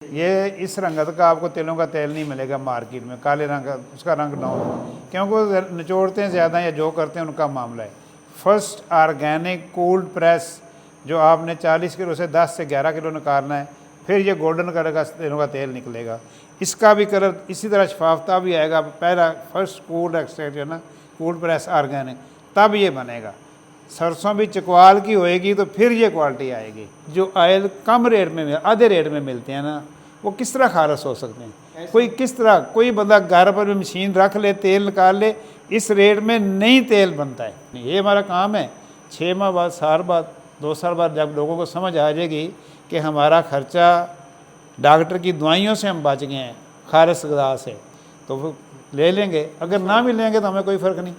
ये इस रंगत का आपको तिलों का तेल नहीं मिलेगा मार्केट में, काले रंग का उसका रंग ना हो, क्योंकि वो निचोड़ते हैं ज़्यादा या जो करते हैं उनका मामला है। फर्स्ट ऑर्गेनिक कोल्ड प्रेस जो आपने 40 किलो से 10 से 11 किलो निकालना है, फिर ये गोल्डन कलर का तिलों का तेल निकलेगा। इसका भी कलर इसी तरह शफाफता भी आएगा। पहला फर्स्ट कोल्ड एक्सट्रैक्ट है ना, कोल्ड प्रेस ऑर्गेनिक, तब ये बनेगा। सरसों भी चकवाल की होएगी तो फिर ये क्वालिटी आएगी। जो ऑयल कम रेट में आधे रेट में मिलते हैं ना, वो किस तरह खारस हो सकते हैं? कोई किस तरह, कोई बंदा घर पर मशीन रख ले, तेल निकाल ले, इस रेट में नहीं तेल बनता है। ये हमारा काम है। 6 माह बाद, साल बाद, 2 साल बाद जब लोगों को समझ आ जाएगी कि हमारा खर्चा डॉक्टर की दवाइयों से हम बच गए हैं, खारस गदा से, तो वो ले लेंगे। अगर ना भी लेंगे तो हमें कोई फ़र्क नहीं,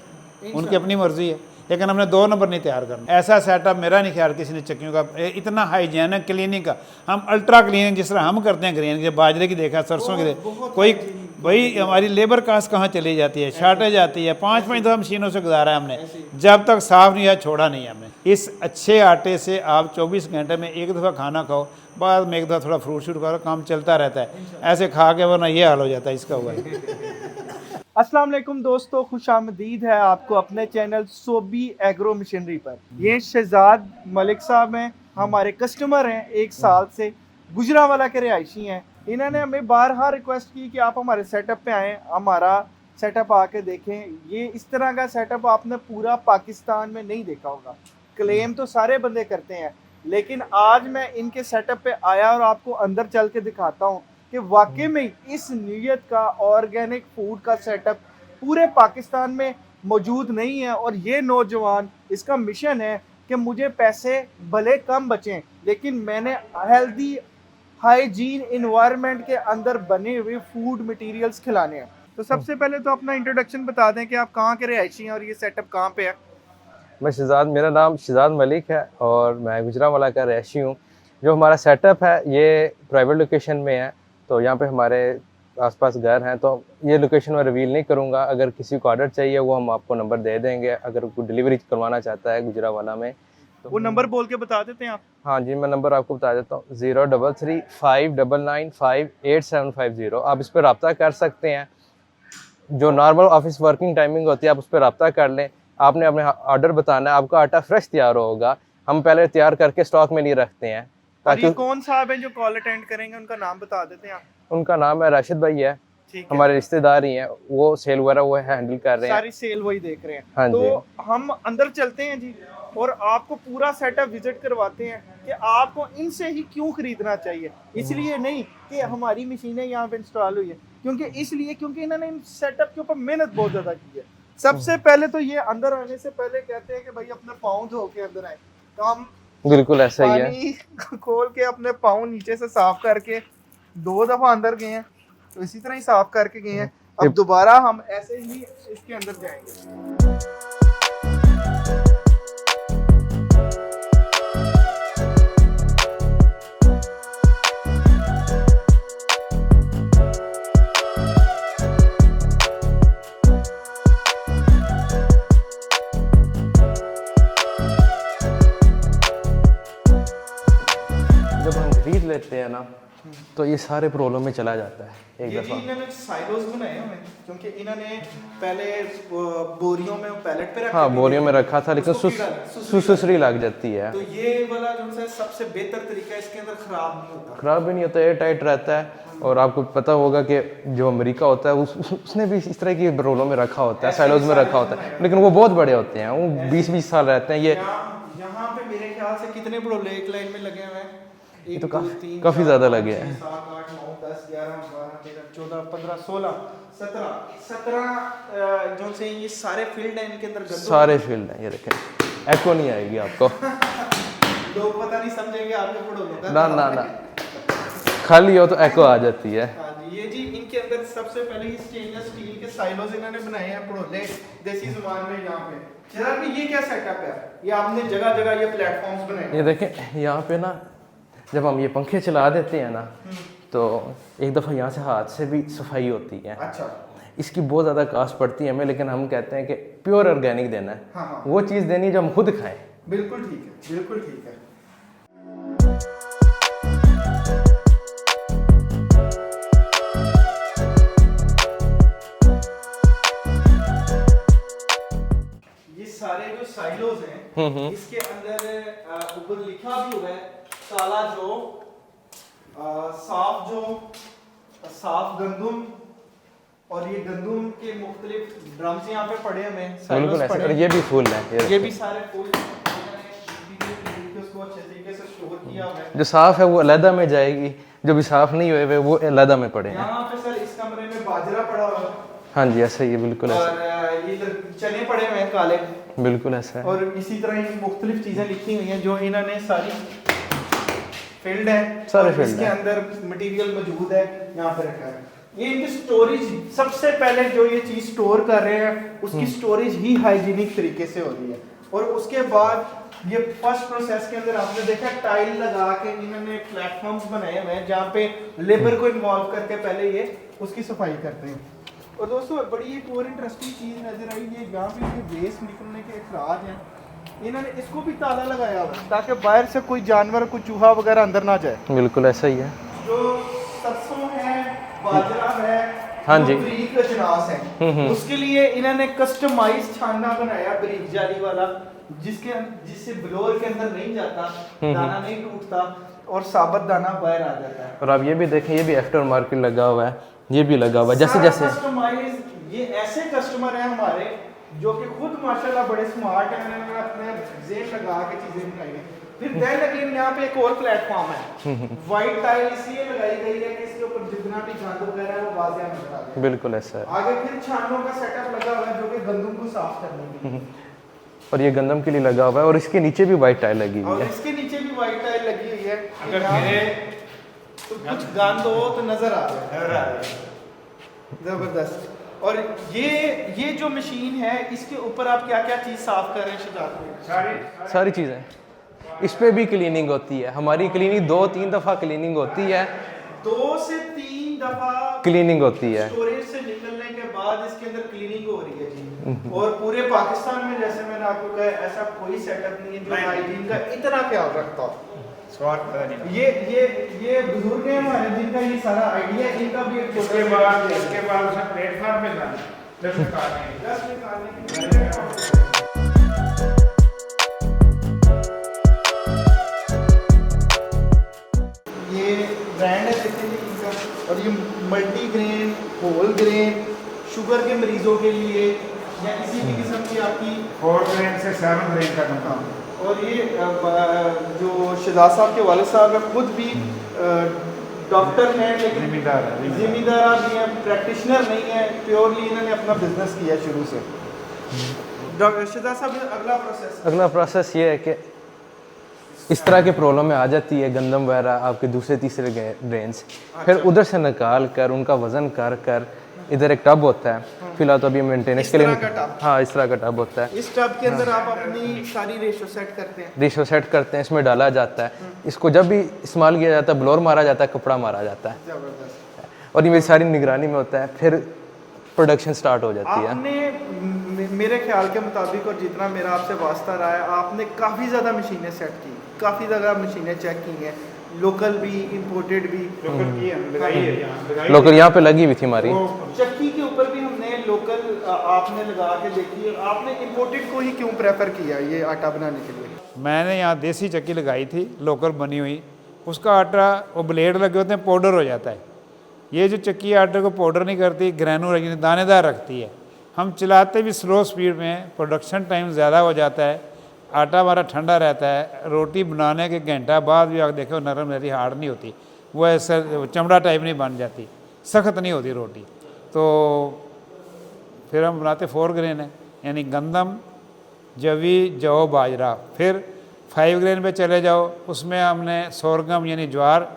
उनकी अपनी मर्ज़ी है। लेकिन हमने 2 नंबर नहीं तैयार करना। ऐसा सेटअप मेरा नहीं ख्याल किसी ने चक्कियों का, इतना हाइजीनिक क्लीनिक का, हम अल्ट्रा क्लीनिक जिस तरह हम करते हैं ग्रेन के, बाजरे की देखा, सरसों की देखा, कोई भाई हमारी लेबर कास्ट कहाँ चली जाती है, शार्टेज आती है। 5-5 दफ़ा मशीनों से गुजारा है हमने, जब तक साफ़ नहीं हुआ छोड़ा नहीं हमने। इस अच्छे आटे से आप 24 घंटे में एक दफ़ा खाना खाओ, बाद में एक दफ़ा थोड़ा फ्रूट शूट करो, काम चलता रहता है। ऐसे खा के वरना ये हाल हो जाता है इसका हुआ है। अस्सलाम वालेकुम दोस्तों, खुशामदीद है आपको अपने चैनल सोबी एग्रो मशीनरी पर। ये शहजाद मलिक साहब हैं, हमारे कस्टमर हैं, 1 साल से गुजरांवाला के रिहायशी हैं। इन्होंने हमें बारहा रिक्वेस्ट की कि आप हमारे सेटअप पे आएँ, हमारा सेटअप आके देखें। ये इस तरह का सेटअप आपने पूरा पाकिस्तान में नहीं देखा होगा। क्लेम तो सारे बंदे करते हैं, लेकिन आज मैं इनके सेटअप पे आया और आपको अंदर चल के दिखाता हूँ कि वाकई में इस नीयत का ऑर्गेनिक फूड का सेटअप पूरे पाकिस्तान में मौजूद नहीं है। और ये नौजवान, इसका मिशन है कि मुझे पैसे भले कम बचें, लेकिन मैंने हेल्दी हाइजीन इन्वायरमेंट के अंदर बने हुए फूड मटेरियल्स खिलाने हैं। तो सबसे पहले तो अपना इंट्रोडक्शन बता दें कि आप कहाँ के रिहायशी हैं और ये सेटअप कहाँ पे है। मेरा नाम शहजाद मलिक है और मैं गुजरांवाला का रहायशी हूँ। जो हमारा सेटअप है ये प्राइवेट लोकेशन में है, तो यहाँ पे हमारे आसपास घर हैं, तो ये लोकेशन मैं रिवील नहीं करूँगा। अगर किसी को ऑर्डर चाहिए वो हम आपको नंबर दे देंगे, अगर कोई डिलीवरी करवाना चाहता है गुजरांवाला में तो वो नंबर बोल के बता देते हैं आप। हाँ जी, मैं नंबर आपको बता देता हूँ, 03359988750। आप इस पर रब्ता कर सकते हैं। जो नॉर्मल ऑफिस वर्किंग टाइमिंग होती है आप उस पर रब्ता कर लें। आपने अपने ऑर्डर बताना है, आपका आटा फ्रेश तैयार होगा, हम पहले तैयार करके स्टॉक में नहीं रखते हैं। और ये कौन साहब हैं जो कॉल अटेंड करेंगे, उनका नाम बता देते हैं आप। उनका नाम है राशिद भाई है, ठीक है, हमारे रिश्तेदार ही हैं, वो सेल वगैरह वो हैंडल कर रहे हैं। सारी सेल वही देख रहे हैं। हाँ तो जी। हम अंदर चलते हैं जी और आपको पूरा सेटअप विजिट करवाते हैं कि आपको इनसे ही क्यों खरीदना चाहिए। इसलिए नहीं कि हमारी मशीनें यहाँ पे इंस्टॉल हुई है, क्योंकि इन्होंने इन सेटअप के ऊपर मेहनत बहुत ज़्यादा की है। सबसे पहले तो ये अंदर आने से पहले कहते हैं कि भाई अपने पाँव धो के अंदर आए, तो हम बिल्कुल ऐसा ही है। पानी खोल के अपने पाँव नीचे से साफ करके 2 दफ़ा अंदर गए हैं, तो इसी तरह ही साफ करके गए हैं। अब दोबारा हम ऐसे ही इसके अंदर जाएंगे। जब हम खरीद लेते हैं ना तो ये सारे प्रॉब्लम में चला जाता है एक ये दफ़ा। जी इन्होंने साइलोज बनाए हैं, क्योंकि इन्होंने पहले बोरियों में पैलेट पे रखा। हाँ, बोरियों में रखा था, लेकिन सुसुसरी लग जाती है। तो ये वाला जो है सबसे बेहतर तरीका है, इसके अंदर खराब नहीं होता। खराब भी नहीं होता, एयर टाइट रहता है। और आपको पता होगा कि जो अमेरिका होता है उसने भी इस तरह की रोलों में रखा होता है, साइलोज में रखा होता है, लेकिन वो बहुत बड़े होते हैं, वो 20-20 साल रहते हैं। ये यहाँ पे मेरे ख्याल से कितने बड़ोले एक लाइन में लगे हुए हैं? ये तो काफ़ी ज़्यादा लगे हैं। 7, 8, 9, 10, 11, 12, 13, 14, 15, 16, 17 जो से ये सारे फील्ड हैं, इनके अंदर सारे फील्ड हैं। ये देखें, एको नहीं आएगी आपको। लोग पता नहीं समझेंगे आपके बड़ोलों का। ना ना ना, खाली हो तो एको आ जाती है। हाँ जी, ये जी इनके अंदर सबसे पहले ही स्टेनलेस स्टील के साइलोज इन्होंने बनाए हैं, बड़ोले देसी जुबान में। यहाँ पे जरा भी ये क्या सेटअप है? ये आपने जगह जगह ये प्लेटफॉर्म्स बनाए। ये देखें, यहाँ पे ना जब हम ये पंखे चला देते हैं ना तो एक दफ़ा यहाँ से हाथ से भी सफाई होती है। अच्छा, इसकी बहुत ज़्यादा कास्ट पड़ती है हमें, लेकिन हम कहते हैं कि प्योर ऑर्गेनिक देना है। हाँ। वो चीज़ देनी है जो हम खुद खाएं। बिल्कुल ठीक है, बिल्कुल ठीक है। इसके अंदर ऊपर लिखा भी हुआ है काला जौ, साफ गंदुम, और ये गंदुम के मुख्तलिफ ड्रम्स यहाँ पे पड़े हुए हैं, बिल्कुल silos ऐसे। पड़े और ये भी फूल है, ये भी सारे फूल उसको अच्छे तरीके से स्टोर किया हुआ है। जो साफ है वो अलहदा में जाएगी, जो भी साफ नहीं हुए वो अलहदा में पड़े हैं। यहाँ पे सर इस कमरे में बाजरा पड़ा हुआ है, हाँ जी ऐसा ही है, बिल्कुल ऐसा, और ये इधर चने पड़े हुए हैं काले, बिल्कुल ऐसा है। और इसी तरह ये मुख्तलिफ चीजें लिखी हुई हैं जो इन्होंने सारी फील्ड है, सारे और field इसके है। अंदर मटेरियल मौजूद है, यहाँ पे रखा है। ये इनकी स्टोरेज, सबसे पहले जो ये चीज स्टोर कर रहे हैं उसकी स्टोरेज ही हाइजीनिक तरीके से हो रही है, और उसके बाद ये फर्स्ट प्रोसेस के अंदर आपने देखा टाइल लगा के इन्होंने प्लेटफॉर्म्स बनाए हुए हैं जहाँ पे लेबर को इन्वॉल्व करके पहले ये उसकी सफाई करते हैं। और दोस्तों बड़ी एक और इंटरेस्टिंग चीज़ नजर आई, ये यहाँ पे ये वेस्ट निकलने के अखराज हैं, इन्होंने इसको भी ताला लगाया हुआ है ताकि बाहर से कोई जानवर, कोई चूहा वगैरह अंदर ना जाए। बिल्कुल ऐसा ही है। जो सरसों है, बाजरा है, हाँ जी। बारीक अजनास है, उसके लिए इन्होंने कस्टमाइज छानना बनाया बारीक जाली वाला, जिससे ब्लोअर के अंदर नहीं जाता, दाना नहीं टूटता और साबुत दाना बाहर आ जाता है। और आप ये भी देखें, ये भी आफ्टर मार्केट लगा हुआ है, ये भी लगा हुआ है, जैसे जैसे कस्टमाइज। ये ऐसे कस्टमर हैं हमारे जो कि खुद माशाल्लाह बड़े स्मार्ट हैं, उन्होंने अपने जेब लगा के चीजें बनाई हैं। फिर देन अगेन यहाँ पे एक और प्लेटफॉर्म है, व्हाइट टाइल इसलिए लगाई गई है कि इसके ऊपर जितना भी गंद वगैरह है वो वाज़िया नजर आ जाए। बिल्कुल ऐसा है। आगे फिर छानों का सेटअप लगा हुआ है जो कि गंदम को साफ करने के लिए, और ये गंदम के लिए लगा हुआ है, और इसके नीचे भी वाइट टाइल लगी हुई और है। इसके नीचे भी व्हाइट टाइल लगी हुई है। अगर यहाँ मेरे तो कुछ गंद हो तो नजर आ रहा है, जबरदस्त। और ये जो मशीन है इसके ऊपर आप क्या क्या चीज साफ कर रहे हैं शहजाद? सारी चीज़ें इस पे भी क्लीनिंग होती है। हमारी क्लीनिंग 2-3 दफ़ा क्लीनिंग होती है, 2 से 3 दफा क्लीनिंग होती है। स्टोरेज से निकलने के बाद इसके अंदर क्लीनिंग हो रही है जी। और पूरे पाकिस्तान में जैसे मैंने आपको कहा ऐसा कोई सेटअप नहीं है जो हाइजीन का इतना ख्याल रखता हो। स्वाद पता नहीं। ये बुजुर्ग हैं हमारे जिनका ये सारा आइडिया, इनका भी एक इसके बाद उसने प्लेटफॉर्म पे जाना, दस निकालने की। ये ब्रांड है देखिए इनका, और ये multi grain, whole grain, sugar के मरीजों के लिए या किसी भी किस्म की आपकी 4 ग्रेन से 7 ग्रेन का कम। और ये जो शहजाद साहब के वालिद साहब हैं खुद भी डॉक्टर हैं, लेकिन जिम्मेदार भी हैं, प्रैक्टिशनर नहीं है, प्योरली इन्होंने अपना बिजनेस किया शुरू से। शहजाद साहब अगला प्रोसेस ये है कि इस तरह की प्रॉब्लम में आ जाती है गंदम वगैरह आपके दूसरे तीसरे ड्रेन्स, फिर उधर से निकाल कर उनका वज़न कर कर इधर एक टब होता है, फिलहाल तो अभी मेंटेनेंस के लिए, हाँ इस तरह का टब होता है। इस टब के अंदर आप अपनी सारी रेशो सेट करते हैं, रेशो सेट करते हैं, इसमें डाला जाता है, इसको जब भी इस्तेमाल किया जाता है ब्लोर मारा जाता है, कपड़ा मारा जाता है, जबरदस्त। और ये मेरी सारी निगरानी में होता है, फिर प्रोडक्शन स्टार्ट हो जाती है। आपने मेरे ख्याल के मुताबिक और जितना मेरा आपसे वास्ता रहा है, आपने काफ़ी ज़्यादा मशीनें सेट की, काफ़ी ज़्यादा मशीनें चेक की हैं, लोकल भी इंपोर्टेड भी। लोकल की है, लगाई है यहाँ, लोकल यहाँ पे लगी हुई थी हमारी, चक्की के ऊपर भी हमने लोकल आपने लगा के देखी है। आपने इंपोर्टेड को ही क्यों प्रेफर किया ये आटा बनाने के लिए? मैंने यहाँ देसी चक्की लगाई थी, लोकल बनी हुई, उसका आटा वो ब्लेड लगे होते हैं, पाउडर हो जाता है। ये जो चक्की आटे को पाउडर नहीं करती, ग्रैनुलर दानेदार रखती है। हम चलाते भी स्लो स्पीड में, प्रोडक्शन टाइम ज़्यादा हो जाता है, आटा हमारा ठंडा रहता है, रोटी बनाने के घंटा बाद भी आप देखो नरम रहती, हार्ड नहीं होती, वो ऐसा चमड़ा टाइप नहीं बन जाती, सख्त नहीं होती रोटी। तो फिर हम बनाते 4 ग्रेन है, यानी गंदम, जवी, जौ, बाजरा। फिर 5 ग्रेन पे चले जाओ, उसमें हमने सोरगम यानी ज्वार।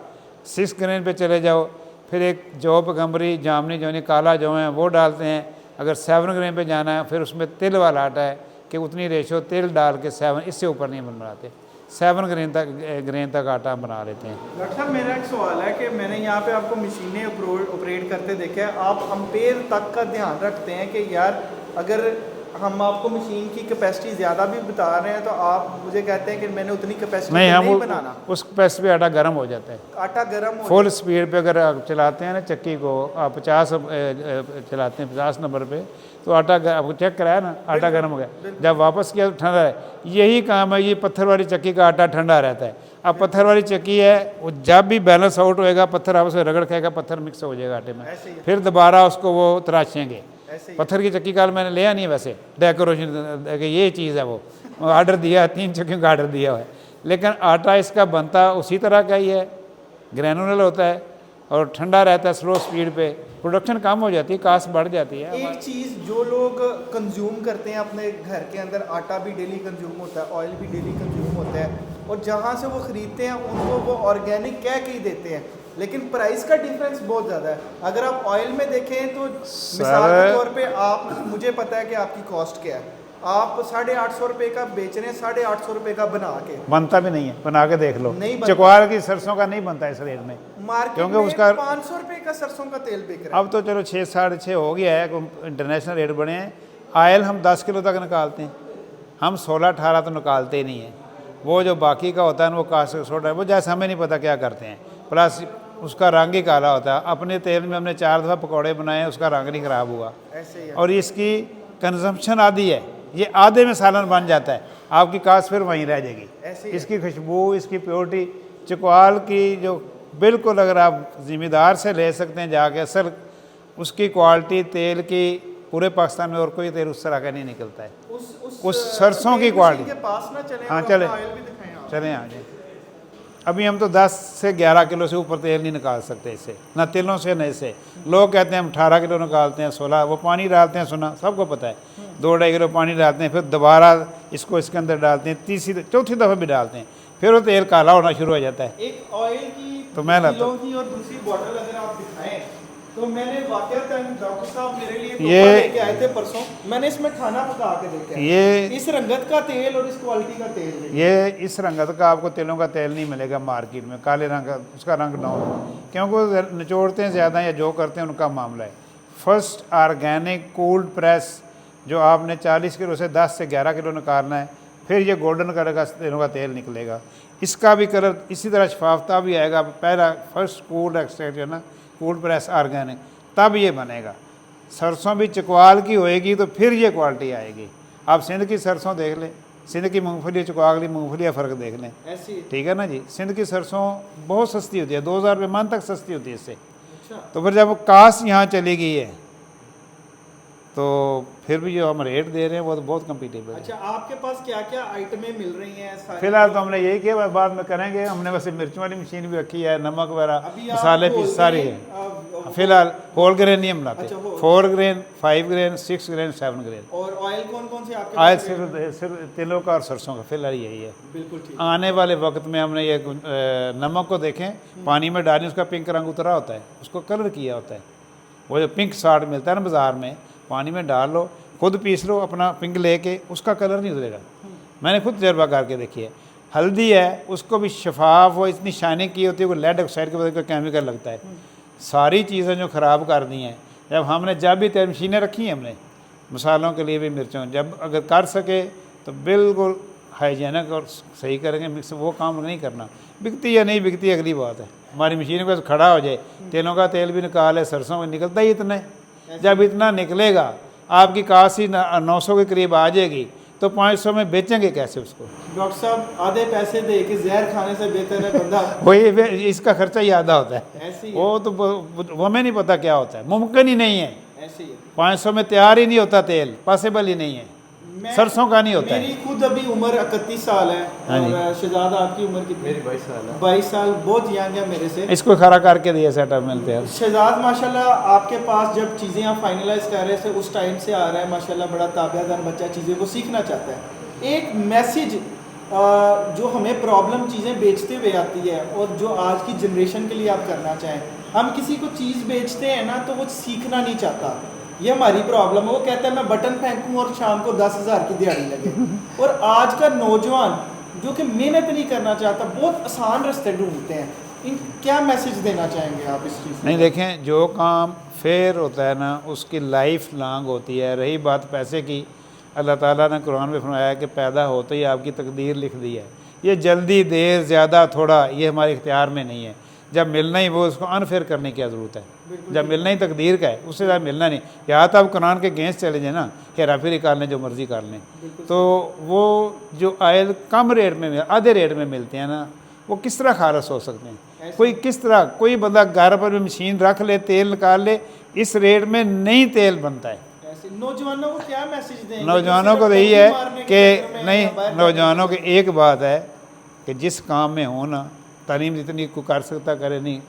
6 ग्रेन पे चले जाओ, फिर एक जौ, पैगम्बरी, जामनी जौनी, काला जौ है वो डालते हैं। अगर 7 ग्रेन पे जाना है फिर उसमें तिल वाला आटा है कि उतनी रेशो तिल डाल के 7, इससे ऊपर नहीं बनाते, 7 ग्रेन तक आटा बना लेते हैं। डॉक्टर साहब मेरा एक सवाल है कि मैंने यहाँ पे आपको मशीनें ऑपरेट करते देखा है, आप अम्पेयर तक का ध्यान रखते हैं कि यार अगर हम आपको मशीन की कैपेसिटी ज़्यादा भी बता रहे हैं तो आप मुझे कहते हैं कि मैंने उतनी कैपेसिटी नहीं, हम नहीं बनाना। उस कैपेसिटी पे आटा गर्म हो जाता है। आटा गर्म हो फुल स्पीड पे अगर आप चलाते हैं ना चक्की को, आप 50 चलाते हैं 50 नंबर पे, तो आटा आपको चेक कराया ना, आटा गर्म हो गया। जब वापस किया तो ठंडा है। यही काम है, ये पत्थर वाली चक्की का आटा ठंडा रहता है। अब पत्थर वाली चक्की है, वो जब भी बैलेंस आउट होएगा, पत्थर आपस में रगड़ खाएगा, पत्थर मिक्स हो जाएगा आटे में, ऐसे ही है। फिर दोबारा उसको वो तराशेंगे। ऐसे ही पत्थर की चक्की का मैंने लिया नहीं वैसे, डेकोरेशन कि ये चीज़ है, वो ऑर्डर दिया, 3 चक्कियों का ऑर्डर दिया हुआ है, लेकिन आटा इसका बनता उसी तरह का ही है, ग्रैनुलर होता है और ठंडा रहता है स्लो स्पीड पे, प्रोडक्शन कम हो जाती है, कास्ट बढ़ जाती है। एक चीज़ जो लोग कंज्यूम करते हैं अपने घर के अंदर, आटा भी डेली कंज्यूम होता है, ऑयल भी डेली कंज्यूम होता है, और जहाँ से वो ख़रीदते हैं उनको वो ऑर्गेनिक कह के ही देते हैं, लेकिन प्राइस का डिफरेंस बहुत ज़्यादा है। अगर आप ऑयल में देखें तो मिसाल के तौर पे आप, मुझे पता है कि आपकी कॉस्ट क्या है, आप 850 रुपये का बेच रहे हैं, 850 रुपये का बना के, बनता भी नहीं है, बना के देख लो, नहीं बनता। चकवाल की सरसों का नहीं बनता इस रेट में, मार्केट क्योंकि में उसका 500 रुपये का सरसों का तेल बिक रहा है। अब तो चलो 6 साढ़े 6 हो गया है, इंटरनेशनल रेट बने हैं। आयल हम 10 किलो तक निकालते हैं, हम 16-18 तो निकालते ही नहीं हैं। वो जो बाकी का होता है ना, वो कास्ट सोडा है, वो जैसे हमें नहीं पता क्या करते हैं, प्लस उसका रंग ही काला होता है। अपने तेल में हमने 4 दफ़ा पकौड़े बनाए हैं, उसका रंग नहीं ख़राब हुआ। ऐसे ही है। और इसकी कंजम्पशन आधी है, ये आधे में सालन बन जाता है, आपकी कास्ट फिर वहीं रह जाएगी। ऐसे ही इसकी खुशबू, इसकी प्योरिटी, चकवाल की जो बिल्कुल, अगर आप ज़िम्मेदार से ले सकते हैं जाके, असल उसकी क्वालिटी तेल की पूरे पाकिस्तान में और कोई तेल उस तरह का नहीं निकलता है। उस सरसों की क्वालिटी। के पास ना चले, हाँ, और चले। अपना ऑयल भी दिखाएं आप। चलें आ जाए। अभी हम तो 10 से 11 किलो से ऊपर तेल नहीं निकाल सकते इससे, ना तिलों से न इससे। लोग कहते हैं हम 18 किलो निकालते हैं, 16, वो पानी डालते हैं, सुना सबको पता है, 2-2.5 किलो पानी डालते हैं, फिर दोबारा इसको इसके अंदर डालते हैं, तीसरी चौथी दफ़ा भी डालते हैं, फिर वो तेल काला होना शुरू हो जाता है। एक ऑयल की तो मैं लाता किलो की और दूसरी बॉटल अगर आप दिखाएं तो मैंने वाकई डॉक्टर साहब मेरे लिए ये तोहफा लेके आए थे परसों, मैंने इसमें खाना पका के देखा है। ये इस रंगत का तेल और इस क्वालिटी का तेल देखिए। ये इस रंगत का आपको तेलों का तेल नहीं मिलेगा मार्केट में, काले रंग का उसका रंग डाउन, क्योंकि वो निचोड़ते हैं ज़्यादा या जो करते हैं उनका मामला है। फर्स्ट ऑर्गेनिक कोल्ड प्रेस जो आपने 40 किलो से 10 से 11 किलो निकालना है, फिर ये गोल्डन कलर का तेलों का तेल निकलेगा। इसका भी कलर इसी तरह शफाफता भी आएगा। पहला फर्स्ट कोल्ड एक्सट्रैक्ट है ना, कोल्ड प्रेस ऑर्गेनिक, तब ये बनेगा। सरसों भी चकवाल की होएगी तो फिर ये क्वालिटी आएगी। आप सिंध की सरसों देख लें, सिंध की मूंगफली, चकवाल की मूंगफली का फ़र्क देख लें, ऐसी ठीक है ना जी। सिंध की सरसों बहुत सस्ती होती है, 2000 रुपये मन तक सस्ती होती है इससे। अच्छा, तो फिर जब कास्ट यहाँ चली गई है तो फिर भी जो हम रेट दे रहे हैं वो तो बहुत कम्पिटेबल है। अच्छा, आपके पास क्या क्या आइटमें मिल रही हैं सारी? फिलहाल तो हमने यही किया, बाद में करेंगे। हमने वैसे मिर्च वाली मशीन भी रखी है, नमक वगैरह, अभी आप मसाले होल पीस सारी ग्रेन, है। फिलहाल होल ग्रेन नहीं हम लाते, अच्छा, whole. 4 grain, 5 grain, 6 grain, 7 grain. और ऑयल कौन कौन से आपके आज पास? सिर्फ तिलों का और सरसों का फिलहाल यही है। बिल्कुल ठीक। आने वाले वक्त में हमने ये नमक को देखें, पानी में डालें, उसका पिंक रंग उतरा होता है, उसको कलर किया होता है। वो जो पिंक साल्ट मिलता है ना बाज़ार में, पानी में डाल लो, खुद पीस लो अपना पिंक लेके, उसका कलर नहीं उतरेगा। मैंने खुद तजर्बा करके देखी है। हल्दी है, उसको भी शफाफ, वो इतनी शाइनिंग की होती है, वो लेड ऑक्साइड के वजह का केमिकल लगता है। सारी चीज़ें जो ख़राब कर दी हैं, जब भी तेल मशीनें रखी हैं हमने मसालों के लिए भी, मिर्चों, जब अगर कर सके तो बिल्कुल हाइजीनिक और सही करेंगे, मिक्स वो काम नहीं करना। बिकती या नहीं बिकती अगली बात है, हमारी मशीन पे खड़ा हो जाए, तेलों का तेल भी निकाले, सरसों में निकलता ही इतना है। जब इतना निकलेगा, आपकी कास्ट ही 900 के करीब आ जाएगी, तो 500 में बेचेंगे कैसे उसको? डॉक्टर साहब, आधे पैसे दे के जहर खाने से बेहतर है बंदा वही इसका खर्चा ही आधा होता है। ऐसे ही है। वो तो वो हमें नहीं पता क्या होता है, मुमकिन ही नहीं है। ऐसे ही है। 500 में तैयार ही नहीं होता तेल, पॉसिबल ही नहीं है, सरसों का नहीं होता है। मेरी खुद अभी उम्र 31 साल है। हाँ जी। और शहजाद आपकी उम्र कितनी? मेरी 22 साल है। 22 साल, बहुत यंग है मेरे से। इसको खड़ा करके दिए सेटअप मिलते हैं। शहजाद माशाल्लाह आपके पास जब चीज़ें आप फाइनलाइज कर रहे थे उस टाइम से आ रहा है माशाल्लाह, बड़ा ताबियादार बच्चा, चीज़ों को सीखना चाहता है। एक मैसेज जो हमें प्रॉब्लम चीज़ें बेचते हुए आती है और जो आज की जनरेशन के लिए आप करना चाहें, हम किसी को चीज़ बेचते हैं ना तो वो सीखना नहीं चाहता, ये हमारी प्रॉब्लम है। वो कहता है मैं बटन फेंकूं और शाम को 10,000 की दिहाड़ी लगे। और आज का नौजवान जो कि मेहनत नहीं करना चाहता, बहुत आसान रास्ते ढूंढते हैं। इन क्या मैसेज देना चाहेंगे आप इस चीज़? नहीं, देखें, जो काम फेयर होता है ना उसकी लाइफ लॉन्ग होती है। रही बात पैसे की, अल्लाह ताला ने कुरान में फरमाया है कि पैदा होते ही आपकी तकदीर लिख दी है। ये जल्दी देर ज़्यादा थोड़ा ये हमारे इख्तियार में नहीं है। जब मिलना ही वो उसको अनफेयर करने की ज़रूरत है। जब मिलना ही तकदीर का है उससे ज़्यादा मिलना नहीं। या तो आप कुरान के अगेंस्ट चले जाए ना, हेरा फेरी कर लें, जो मर्ज़ी कर लें, तो वो जो आयल कम रेट में आधे रेट में मिलते हैं ना, वो किस तरह खारस हो सकते हैं। कोई किस तरह, कोई बंदा घर पर मशीन रख ले, तेल निकाल ले, इस रेट में नहीं तेल बनता है। नौजवानों को क्या मैसेज दें? नौजवानों को तो यही है कि नहीं, नौजवानों की एक बात है कि जिस काम में हो ना, तालीम जितनी को कर सकता करे, नहीं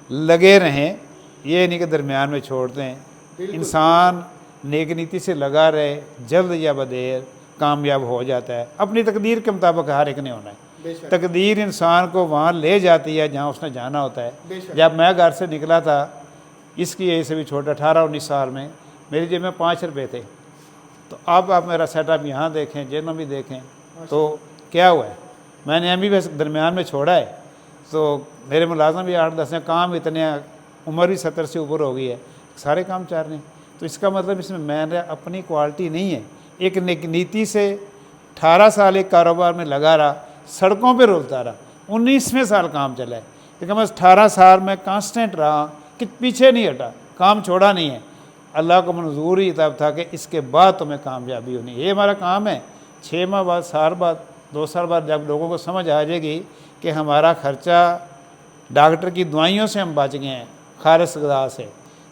लगे रहें। ये नहीं कि दरमियान में छोड़ते हैं। इंसान नेक नीति से लगा रहे, जल्द या बदेर कामयाब हो जाता है। अपनी तकदीर के मुताबिक हर एक ने होना है। तकदीर इंसान को वहाँ ले जाती है जहाँ उसने जाना होता है। जब मैं घर से निकला था, इसकी एज से भी छोटा 18-19 साल में, मेरी जेब में 5 रुपये थे। तो अब आप मेरा सेटअप यहाँ देखें, जेनों भी देखें, तो क्या हुआ है। मैंने MBBS दरमियान में छोड़ा है, तो मेरे मुलाजम भी 8-10 हैं, काम इतने, उम्र भी 70 से ऊपर हो गई है, सारे काम चार नहीं। तो इसका मतलब इसमें मैंने अपनी क्वालिटी नहीं है। एक नीति से 18 साल एक कारोबार में लगा रहा, सड़कों पे रोलता रहा, 19वें साल काम चला है। लेकिन मैं 18 साल में कांस्टेंट रहा कि पीछे नहीं हटा, काम छोड़ा नहीं है। अल्लाह को मंजूर ही तब था कि इसके बाद तुम्हें कामयाबी होनी। ये हमारा काम है। 6 माह बाद, साल बाद, 2 साल बाद जब लोगों को समझ आ जाएगी कि हमारा ख़र्चा डॉक्टर की दवाइयों से हम बच गए हैं, खालिस ग़िज़ा से,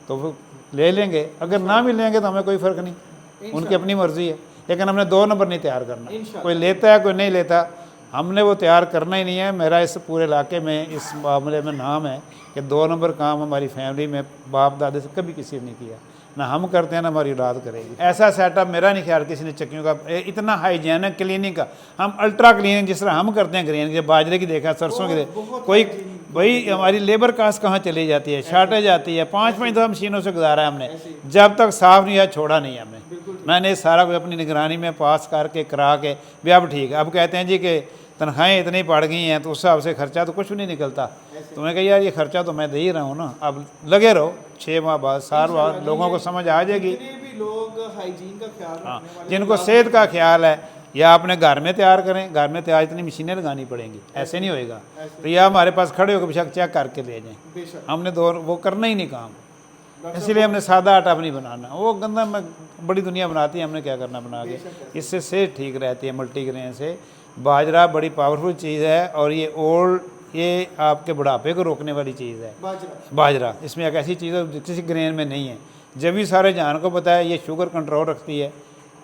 तो वो ले लेंगे। अगर ना भी लेंगे तो हमें कोई फ़र्क नहीं, उनकी अपनी मर्ज़ी है। लेकिन हमने 2 नंबर नहीं तैयार करना। कोई लेता है, कोई नहीं लेता, हमने वो तैयार करना ही नहीं है। मेरा इस पूरे इलाके में इस मामले में नाम है कि 2 नंबर काम हमारी फैमिली में बाप दादे से कभी किसी ने नहीं किया, ना हम करते हैं ना हमारी औलाद करेगी। ऐसा सेटअप मेरा नहीं ख्याल किसी ने चक्कियों का, इतना हाइजीनिक क्लीनिंग का, हम अल्ट्रा क्लीनिंग जिस तरह हम करते हैं ग्रेन के, बाजरे की देखा, सरसों की देखा, कोई भाई हमारी लेबर कास्ट कहाँ चली जाती है, शार्टेज आती है। 5-5 दफ़ा मशीनों से गुजारा है हमने, जब तक साफ़ नहीं है छोड़ा नहीं है हमने। मैंने सारा कुछ अपनी निगरानी में पास करके करा के भी अब ठीक है। अब कहते हैं जी कि तनख्वाहें इतनी बढ़ गई हैं, तो उस हिसाब से खर्चा तो कुछ भी नहीं निकलता। तो मैं कहा यार ये खर्चा तो मैं दे ही रहा हूँ ना, अब लगे रहो। 6 माह बाद, साल बाद लोगों को समझ आ जाएगी। भी लोग हाइजीन का ख्याल रखने वाले, जिनको सेहत का ख्याल है, या अपने घर में तैयार करें। घर में तैयार इतनी मशीनें लगानी पड़ेंगी, ऐसे नहीं होएगा। तो या हमारे पास खड़े होकर बेशक चेक करके ले जाएँ। हमने तो वो करना ही नहीं काम, इसीलिए हमने सादा आटा भी नहीं बनाना। वो गंदा में बड़ी दुनिया बनाती है, हमने क्या करना बना के। इससे सेहत ठीक रहती है। मल्टीग्रेन से बाजरा बड़ी पावरफुल चीज़ है, और ये ओल्ड, ये आपके बुढ़ापे को रोकने वाली चीज़ है बाजरा। इसमें एक ऐसी चीज़ है किसी ग्रेन में नहीं है। जब भी सारे जान को पता है, ये शुगर कंट्रोल रखती है।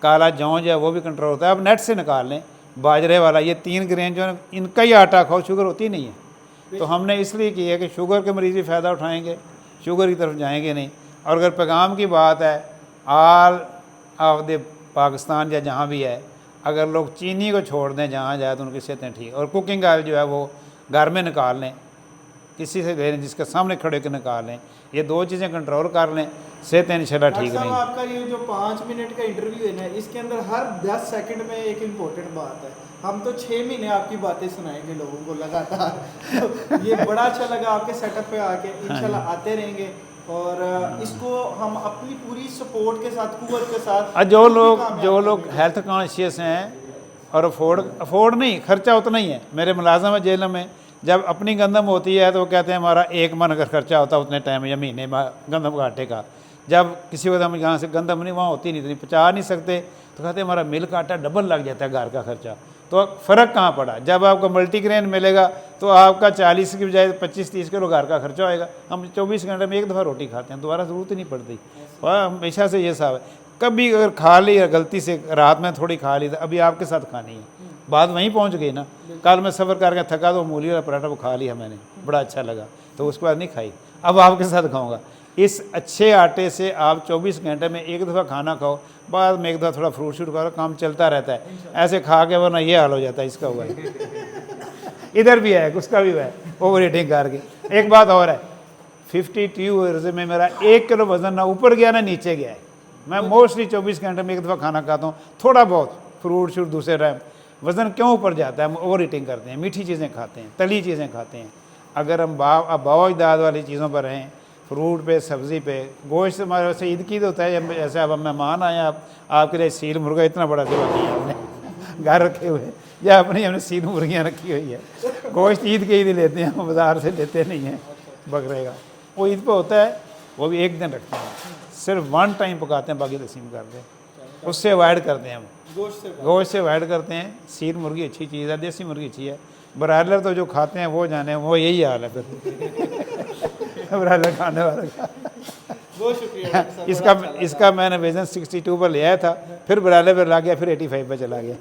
काला जौ जो है वो भी कंट्रोल होता है। अब नेट से निकाल लें बाजरे वाला, ये 3 ग्रेन जो है इनका ही आटा खाओ, शुगर होती नहीं है। तो हमने इसलिए की है कि शुगर के मरीज़ भी फ़ायदा उठाएंगे, शुगर की तरफ जाएंगे नहीं। और अगर पैगाम की बात है, ऑल ऑफ द पाकिस्तान या जहाँ भी है, अगर लोग चीनी को छोड़ दें जहाँ जाए तो उनकी सेहतें ठीक। और कुकिंग ऑयल जो है वो घर में निकाल लें, किसी से ले लें, जिसके सामने खड़े होकर निकाल लें। ये 2 चीज़ें कंट्रोल कर लें, सेहतें इंशाल्लाह ठीक रहेंगी। आपका ये जो 5 मिनट का इंटरव्यू है ना, इसके अंदर हर 10 सेकंड में एक इम्पोर्टेंट बात है। हम तो 6 महीने आपकी बातें सुनाएंगे लोगों को लगातार। ये बड़ा अच्छा लगा आपके सेटअप पे आके, इंशाल्लाह आते रहेंगे। और इसको हम अपनी पूरी सपोर्ट के साथ, कुव्वत के साथ, जो लोग हेल्थ कॉन्शियस हैं और अफोर्ड नहीं, खर्चा उतना ही है। मेरे मुलाजम है जेल में, जब अपनी गंदम होती है तो वो कहते हैं हमारा 1 मन अगर खर्चा होता उतने टाइम या महीने में गंदम का आटे का। जब किसी वक्त हम यहाँ से गंदम नहीं, वहाँ होती नहीं, इतनी पचा नहीं सकते, तो कहते हैं हमारा मिल का आटा डबल लग जाता है घर का खर्चा। तो फ़र्क कहाँ पड़ा? जब आपको मल्टीग्रेन मिलेगा तो आपका 40 की बजाय 25-30 किलो घर का खर्चा होएगा। हम 24 घंटे में 1 दफ़ा रोटी खाते हैं, दोबारा ज़रूरत ही नहीं पड़ती। और हमेशा से ये साहब है, कभी अगर खा ली, गलती से रात में थोड़ी खा ली, तो अभी आपके साथ खानी है, बात वहीं पहुंच गई ना। कल मैं सफ़र करके थका तो मूली वाला पराठा वो खा लिया मैंने, बड़ा अच्छा लगा, तो उसके बाद नहीं खाई, अब आपके साथ खाऊंगा। इस अच्छे आटे से आप 24 घंटे में 1 दफ़ा खाना खाओ, बाद में 1 दफ़ा थोड़ा फ्रूट शूट करो, काम चलता रहता है। ऐसे खा के वरना ये हाल हो जाता है, इसका हुआ है। इधर भी है, उसका भी हुआ है, ओवर ईटिंग करके। एक बात और है, 52 ईयर्स में मेरा 1 किलो वजन ना ऊपर गया ना नीचे गया है। मैं मोस्टली 24 घंटे में 1 दफ़ा खाना खाता हूँ, थोड़ा बहुत फ्रूट शूट दूसरे टाइम। वज़न क्यों ऊपर जाता है? हम ओवर ईटिंग करते हैं, मीठी चीज़ें खाते हैं, तली चीज़ें खाते हैं। अगर हम बाव अजदाद वाली चीज़ों पर रहें, फ्रूट पे, सब्ज़ी पे। गोश्त हमारे वैसे ईद की होता है, जैसे अब मेहमान आए, आप आपके लिए सील मुर्गा इतना बड़ा सेवा किया हमने घर रखे हुए, या अपनी हमने सील मुर्गियाँ रखी हुई है। गोश्त ईद के ईद ही लेते हैं, हम बाज़ार से लेते नहीं हैं बकरे का। वो ईद पे होता है, वो भी एक दिन रखते हैं, सिर्फ वन टाइम पकाते हैं, बाकी तकसीम करते हैं। उससे अवॉइड करते हैं हम, गोश्त से अवॉइड करते हैं। सील मुर्गी अच्छी चीज़ है, देसी मुर्गी अच्छी है। ब्रायलर तो जो खाते हैं वो जाने, वो यही हाल है फिर ब्रायलर खाने वाले का। बहुत शुक्रिया डॉक्टर साहब। इसका मैंने विजन 62 पर ले आया था, फिर ब्रायलर पर ला गया, फिर 85 पर चला गया।